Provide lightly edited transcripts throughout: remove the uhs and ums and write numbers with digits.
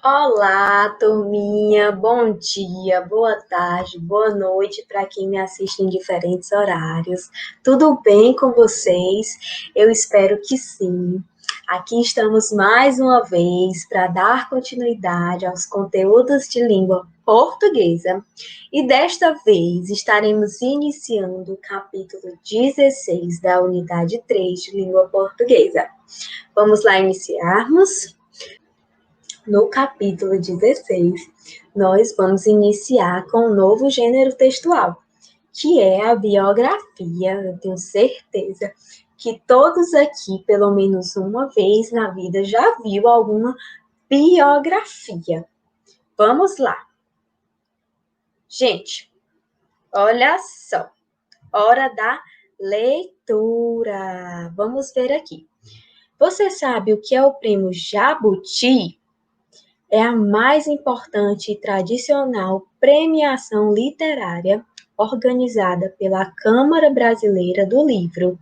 Olá, turminha, bom dia, boa tarde, boa noite para quem me assiste em diferentes horários. Tudo bem com vocês? Eu espero que sim. Aqui estamos mais uma vez para dar continuidade aos conteúdos de língua portuguesa e desta vez estaremos iniciando o capítulo 16 da unidade 3 de língua portuguesa. Vamos lá iniciarmos? No capítulo 16, nós vamos iniciar com um novo gênero textual, que é a biografia. Eu tenho certeza que todos aqui, pelo menos uma vez na vida, já viu alguma biografia. Vamos lá. Gente, olha só. Hora da leitura. Vamos ver aqui. Você sabe o que é o prêmio Jabuti? É a mais importante e tradicional premiação literária organizada pela Câmara Brasileira do Livro,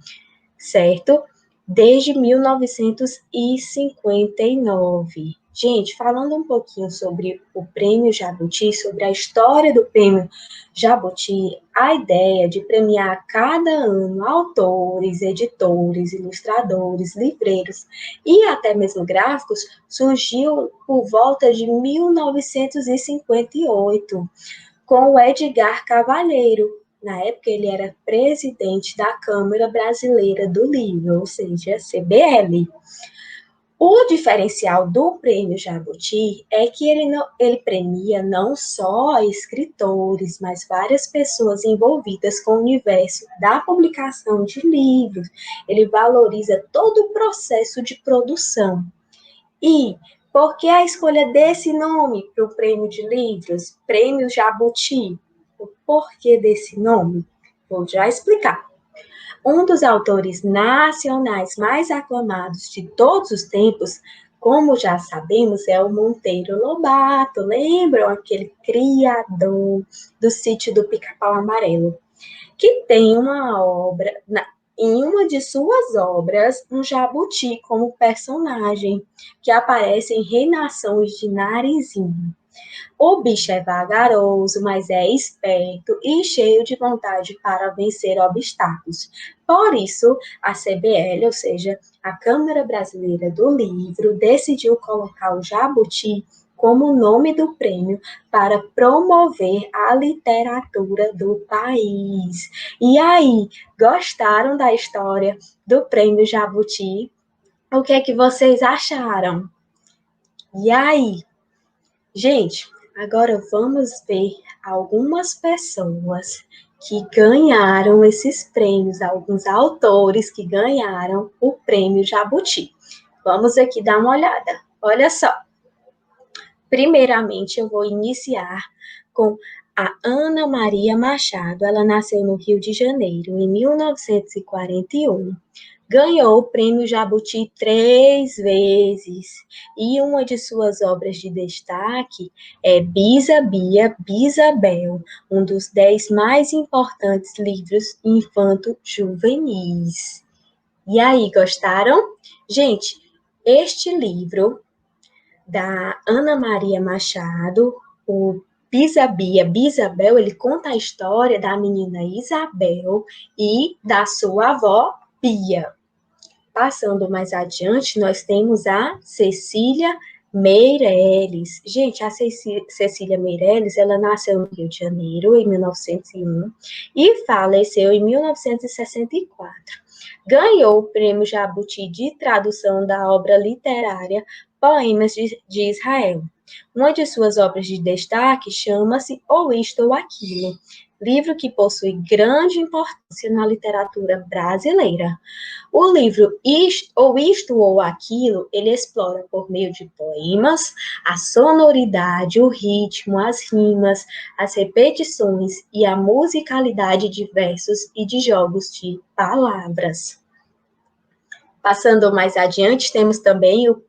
certo? Desde 1959. Gente, falando um pouquinho sobre o Prêmio Jabuti, sobre a história do Prêmio Jabuti, a ideia de premiar cada ano autores, editores, ilustradores, livreiros e até mesmo gráficos surgiu por volta de 1958, com o Edgar Cavalheiro. Na época, ele era presidente da Câmara Brasileira do Livro, ou seja, CBL. O diferencial do Prêmio Jabuti é que ele premia não só escritores, mas várias pessoas envolvidas com o universo da publicação de livros. Ele valoriza todo o processo de produção. E por que a escolha desse nome para o prêmio de livros, Prêmio Jabuti? O porquê desse nome? Vou já explicar. Um dos autores nacionais mais aclamados de todos os tempos, como já sabemos, é o Monteiro Lobato. Lembram aquele criador do Sítio do Pica-Pau Amarelo? Que tem uma obra, em uma de suas obras, um jabuti como personagem, que aparece em Reinações de Narizinho. O bicho é vagaroso, mas é esperto e cheio de vontade para vencer obstáculos. Por isso, a CBL, ou seja, a Câmara Brasileira do Livro, decidiu colocar o jabuti como nome do prêmio para promover a literatura do país. E aí, gostaram da história do prêmio Jabuti? O que é que vocês acharam? E aí? Gente, agora vamos ver algumas pessoas que ganharam esses prêmios, alguns autores que ganharam o prêmio Jabuti. Vamos aqui dar uma olhada. Olha só. Primeiramente, eu vou iniciar com a Ana Maria Machado. Ela nasceu no Rio de Janeiro, em 1941. Ganhou o prêmio Jabuti 3 vezes. E uma de suas obras de destaque é Bisa Bia, Bisabel, um dos 10 mais importantes livros infanto-juvenis. E aí, gostaram? Gente, este livro da Ana Maria Machado, o Bisabia, Bisabel, ele conta a história da menina Isabel e da sua avó Bia. Passando mais adiante, nós temos a Cecília Meirelles. Gente, a Cecília Meirelles, ela nasceu no Rio de Janeiro, em 1901, e faleceu em 1964. Ganhou o Prêmio Jabuti de Tradução da Obra Literária Poemas de Israel. Uma de suas obras de destaque chama-se Ou Isto ou Aquilo, livro que possui grande importância na literatura brasileira. O livro Isto ou Aquilo, ele explora por meio de poemas a sonoridade, o ritmo, as rimas, as repetições e a musicalidade de versos e de jogos de palavras. Passando mais adiante, temos também o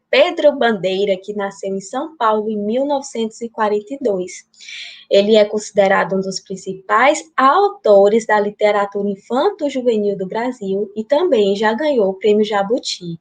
Pedro Bandeira, que nasceu em São Paulo em 1942. Ele é considerado um dos principais autores da literatura infanto-juvenil do Brasil e também já ganhou o Prêmio Jabuti.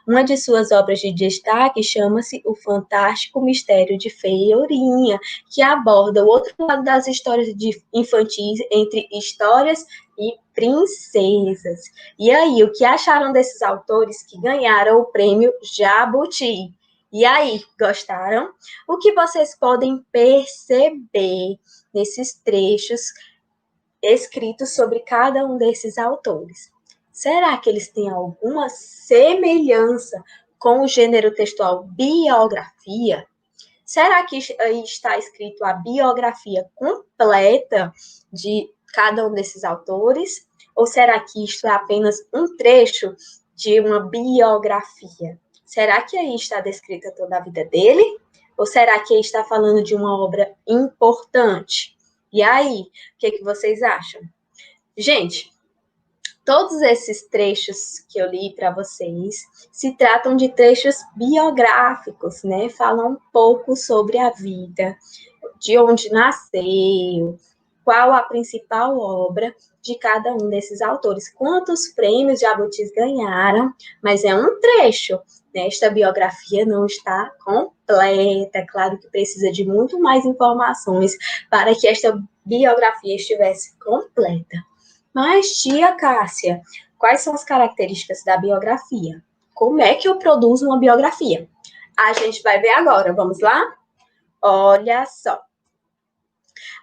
Uma de suas obras de destaque chama-se O Fantástico Mistério de Feijorinha, que aborda o outro lado das histórias infantis entre histórias e princesas. E aí, o que acharam desses autores que ganharam o Prêmio Jabuti? E aí, gostaram? O que vocês podem perceber nesses trechos escritos sobre cada um desses autores? Será que eles têm alguma semelhança com o gênero textual biografia? Será que aí está escrito a biografia completa de cada um desses autores? Ou será que isto é apenas um trecho de uma biografia? Será que aí está descrita toda a vida dele? Ou será que aí está falando de uma obra importante? E aí, o que vocês acham? Gente, todos esses trechos que eu li para vocês se tratam de trechos biográficos, né? Falam um pouco sobre a vida, de onde nasceu, qual a principal obra de cada um desses autores, quantos prêmios Jabutis ganharam, mas é um trecho, né? Esta biografia não está completa, é claro que precisa de muito mais informações para que esta biografia estivesse completa. Mas, tia Cássia, quais são as características da biografia? Como é que eu produzo uma biografia? A gente vai ver agora, vamos lá? Olha só.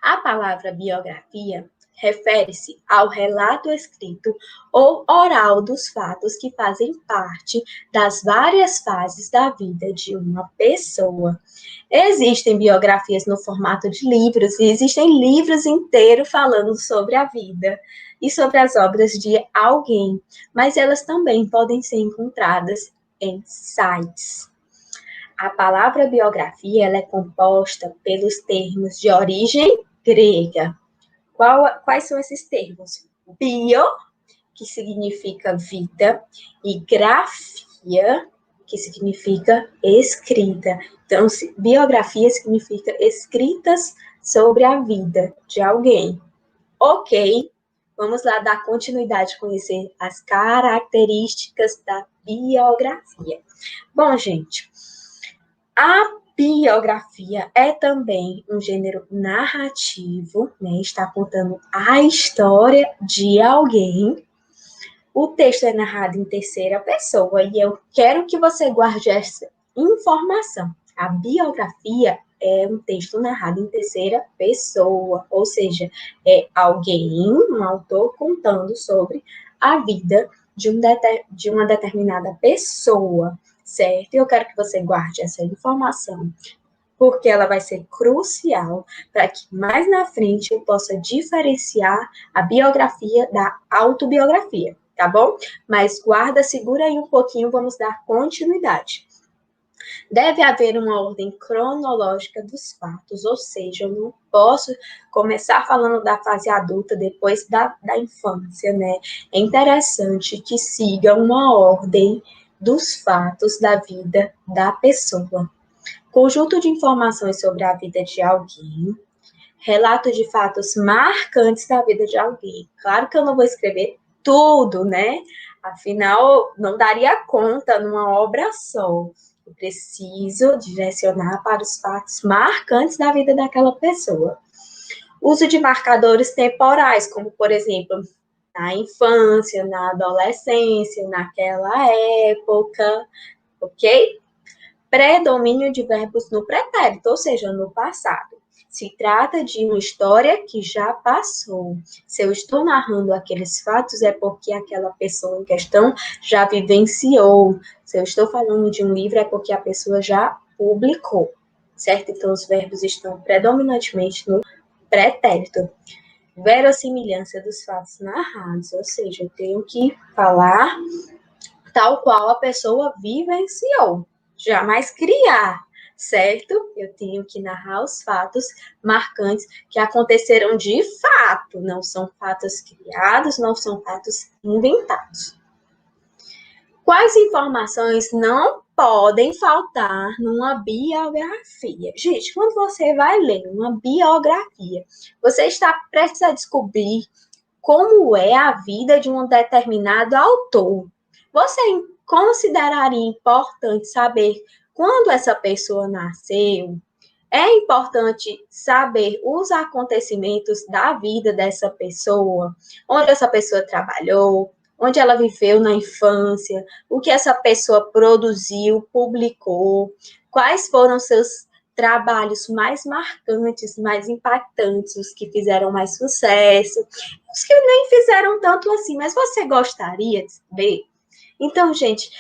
A palavra biografia refere-se ao relato escrito ou oral dos fatos que fazem parte das várias fases da vida de uma pessoa. Existem biografias no formato de livros e existem livros inteiros falando sobre a vida e sobre as obras de alguém, mas elas também podem ser encontradas em sites. A palavra biografia ela é composta pelos termos de origem grega. Quais são esses termos? Bio, que significa vida, e grafia, que significa escrita. Então, biografia significa escritas sobre a vida de alguém. Ok, vamos lá dar continuidade, conhecer as características da biografia. Bom, gente, a biografia é também um gênero narrativo, né? Está contando a história de alguém. O texto é narrado em terceira pessoa e eu quero que você guarde essa informação. A biografia é um texto narrado em terceira pessoa, ou seja, é alguém, um autor, contando sobre a vida de uma determinada pessoa, certo? Eu quero que você guarde essa informação, porque ela vai ser crucial para que mais na frente eu possa diferenciar a biografia da autobiografia, tá bom? Mas guarda, segura aí um pouquinho, vamos dar continuidade. Deve haver uma ordem cronológica dos fatos, ou seja, eu não posso começar falando da fase adulta depois da infância, né? É interessante que siga uma ordem dos fatos da vida da pessoa. Conjunto de informações sobre a vida de alguém, relato de fatos marcantes da vida de alguém. Claro que eu não vou escrever tudo, né? Afinal, não daria conta numa obra só. Eu preciso direcionar para os fatos marcantes da vida daquela pessoa. Uso de marcadores temporais, como, por exemplo, na infância, na adolescência, naquela época, ok? Predomínio de verbos no pretérito, ou seja, no passado. Se trata de uma história que já passou. Se eu estou narrando aqueles fatos, é porque aquela pessoa em questão já vivenciou. Se eu estou falando de um livro, é porque a pessoa já publicou, certo? Então, os verbos estão predominantemente no pretérito. Verossimilhança dos fatos narrados, ou seja, eu tenho que falar tal qual a pessoa vivenciou. Jamais criar, certo? Eu tenho que narrar os fatos marcantes que aconteceram de fato, não são fatos criados, não são fatos inventados. Quais informações não podem faltar numa biografia. Gente, quando você vai ler uma biografia, você está prestes a descobrir como é a vida de um determinado autor. Você consideraria importante saber quando essa pessoa nasceu? É importante saber os acontecimentos da vida dessa pessoa, onde essa pessoa trabalhou, onde ela viveu na infância, o que essa pessoa produziu, publicou, quais foram seus trabalhos mais marcantes, mais impactantes, os que fizeram mais sucesso, os que nem fizeram tanto assim, mas você gostaria de saber? Então, gente,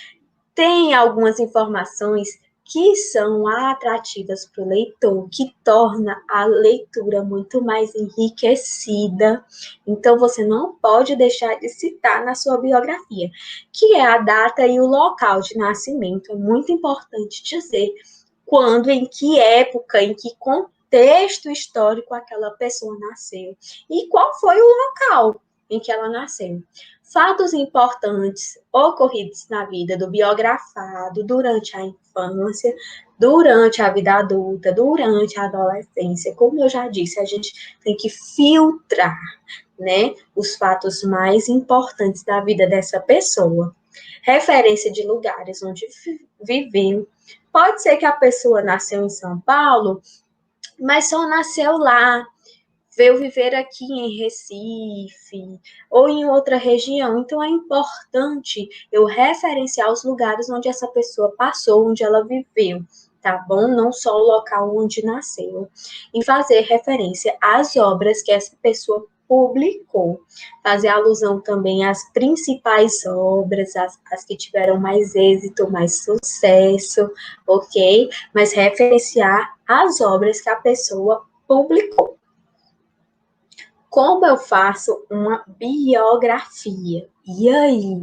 tem algumas informações que são atrativas para o leitor, que torna a leitura muito mais enriquecida. Então, você não pode deixar de citar na sua biografia, que é a data e o local de nascimento. É muito importante dizer quando, em que época, em que contexto histórico aquela pessoa nasceu e qual foi o local em que ela nasceu. Fatos importantes ocorridos na vida do biografado durante a infância, durante a vida adulta, durante a adolescência. Como eu já disse, a gente tem que filtrar, né, os fatos mais importantes da vida dessa pessoa. Referência de lugares onde viveu. Pode ser que a pessoa nasceu em São Paulo, mas só nasceu lá, veio viver aqui em Recife ou em outra região. Então, é importante eu referenciar os lugares onde essa pessoa passou, onde ela viveu, tá bom? Não só o local onde nasceu. E fazer referência às obras que essa pessoa publicou. Fazer alusão também às principais obras, as que tiveram mais êxito, mais sucesso, ok? Mas referenciar as obras que a pessoa publicou. Como eu faço uma biografia? E aí?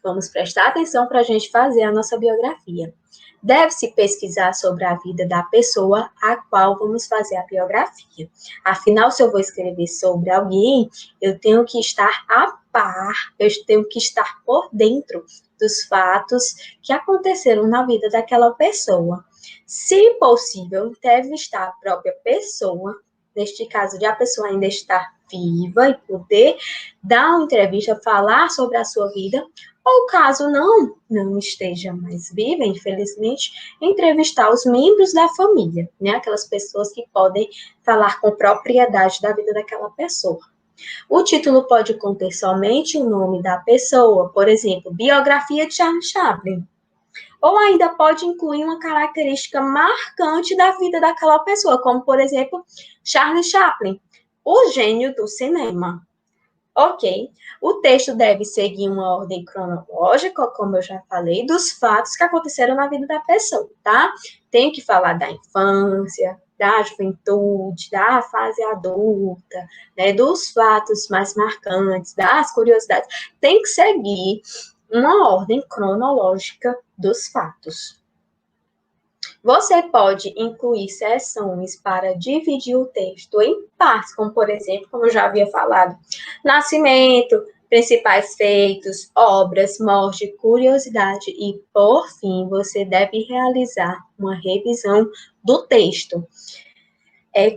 Vamos prestar atenção para a gente fazer a nossa biografia. Deve-se pesquisar sobre a vida da pessoa a qual vamos fazer a biografia. Afinal, se eu vou escrever sobre alguém, eu tenho que estar a par, eu tenho que estar por dentro dos fatos que aconteceram na vida daquela pessoa. Se possível, entrevistar a própria pessoa, neste caso de a pessoa ainda estar viva e poder dar uma entrevista, falar sobre a sua vida, ou caso não esteja mais viva, infelizmente, entrevistar os membros da família, né? Aquelas pessoas que podem falar com propriedade da vida daquela pessoa. O título pode conter somente o nome da pessoa, por exemplo, biografia de Charles Chaplin. Ou ainda pode incluir uma característica marcante da vida daquela pessoa, como, por exemplo, Charles Chaplin, o gênio do cinema. Ok, o texto deve seguir uma ordem cronológica, como eu já falei, dos fatos que aconteceram na vida da pessoa, tá? Tem que falar da infância, da juventude, da fase adulta, né, dos fatos mais marcantes, das curiosidades. Tem que seguir uma ordem cronológica dos fatos. Você pode incluir seções para dividir o texto em partes, como, por exemplo, como eu já havia falado, nascimento, principais feitos, obras, morte, curiosidade e, por fim, você deve realizar uma revisão do texto.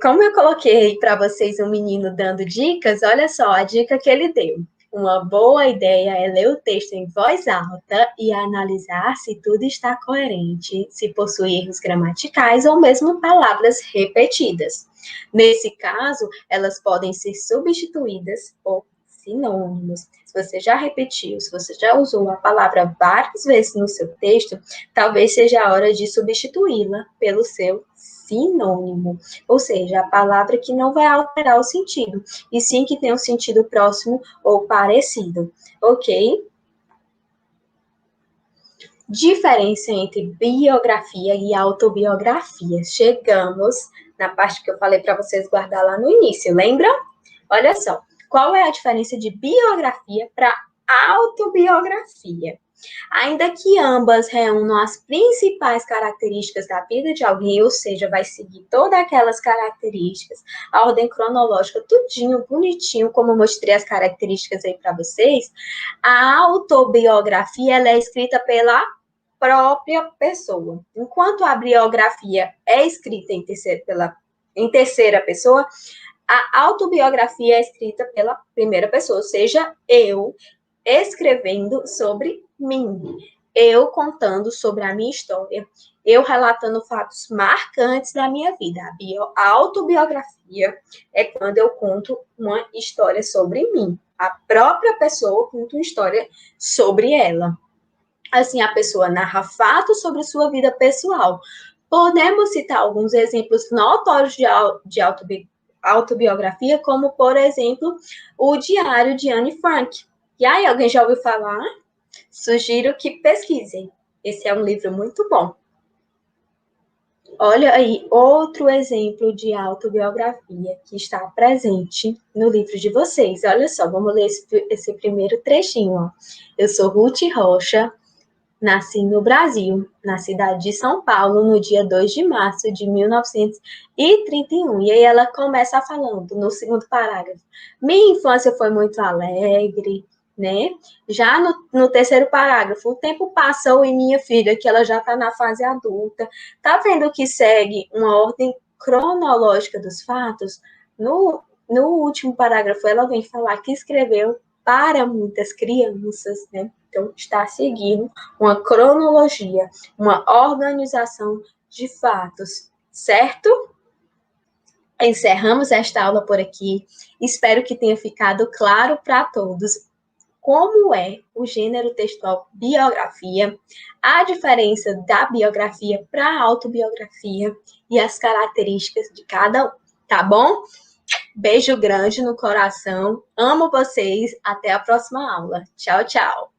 Como eu coloquei para vocês um menino dando dicas, olha só a dica que ele deu. Uma boa ideia é ler o texto em voz alta e analisar se tudo está coerente, se possui erros gramaticais ou mesmo palavras repetidas. Nesse caso, elas podem ser substituídas por sinônimos. Se você já repetiu, se você já usou a palavra várias vezes no seu texto, talvez seja a hora de substituí-la pelo seu sinônimo, ou seja, a palavra que não vai alterar o sentido, e sim que tem um sentido próximo ou parecido, ok? Diferença entre biografia e autobiografia. Chegamos na parte que eu falei para vocês guardar lá no início, lembra? Olha só, qual é a diferença de biografia para autobiografia? Ainda que ambas reúnam as principais características da vida de alguém, ou seja, vai seguir todas aquelas características, a ordem cronológica, tudinho, bonitinho, como eu mostrei as características aí para vocês, a autobiografia, ela é escrita pela própria pessoa. Enquanto a biografia é escrita em terceira pessoa, a autobiografia é escrita pela primeira pessoa, ou seja, eu escrevendo sobre mim, eu contando sobre a minha história, eu relatando fatos marcantes da minha vida. A autobiografia é quando eu conto uma história sobre mim. A própria pessoa conta uma história sobre ela. Assim, a pessoa narra fatos sobre sua vida pessoal. Podemos citar alguns exemplos notórios de autobiografia, como, por exemplo, o Diário de Anne Frank. E aí, alguém já ouviu falar? Sugiro que pesquisem. Esse é um livro muito bom. Olha aí, outro exemplo de autobiografia que está presente no livro de vocês. Olha só, vamos ler esse primeiro trechinho. Ó. Eu sou Ruth Rocha, nasci no Brasil, na cidade de São Paulo, no dia 2 de março de 1931. E aí ela começa falando no segundo parágrafo. Minha infância foi muito alegre, né? Já no terceiro parágrafo, o tempo passou e minha filha, que ela já está na fase adulta, tá vendo que segue uma ordem cronológica dos fatos? No último parágrafo, ela vem falar que escreveu para muitas crianças, né? Então, está seguindo uma cronologia, uma organização de fatos, certo? Encerramos esta aula por aqui. Espero que tenha ficado claro para todos como é o gênero textual biografia, a diferença da biografia para a autobiografia e as características de cada um, tá bom? Beijo grande no coração. Amo vocês. Até a próxima aula. Tchau, tchau.